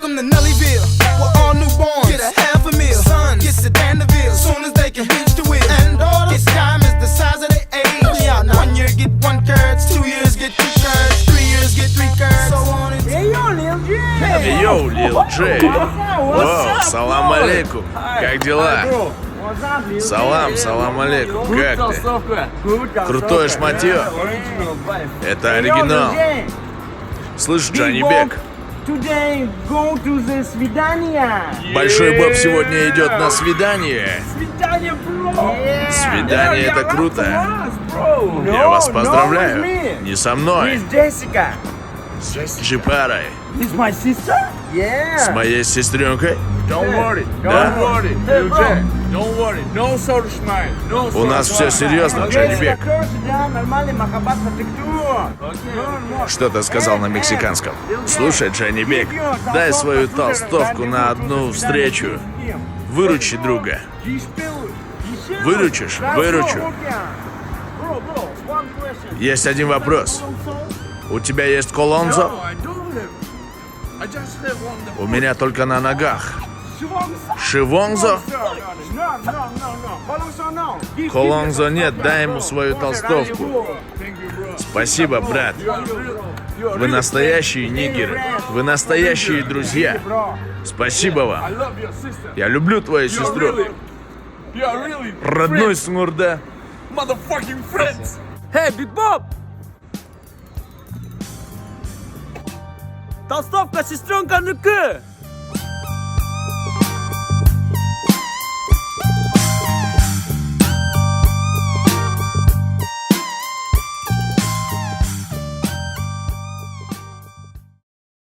Welcome to Nellyville, where all newborns get a half a meal. Sons get sedan to Ville, soon as they can reach the wheel. And daughters, it's time is the size of their age. Yeah, 1 year get 1 curds, 2 years get 2 curds, 3 years get 3 curds. So on and Йоу, Лил Джей. Воу, салам алейкум. Как дела? Салам алейкум. Как ты? Крутое шматье. Это оригинал. Слышь, Джонни Бек. Большой Боб сегодня идет на свидание. Свидание — это круто. Я вас поздравляю. Не со мной. С Джипарой. С моей сестренкой. Да? У нас все серьезно, Джонни Бек. Что ты сказал на мексиканском? Слушай, Джонни Бек, дай свою толстовку на одну встречу. Выручи друга. Выручишь? Выручу. Есть один вопрос. У тебя есть колонзо? У меня только на ногах. Шивонзо? Колонзо нет, дай ему свою толстовку. Спасибо, брат. Вы настоящие нигеры. Вы настоящие друзья. Спасибо вам. Я люблю твою сестру. Родной смурда. Эй, Биг Боб! Толстовка, сестренка, ну-ка!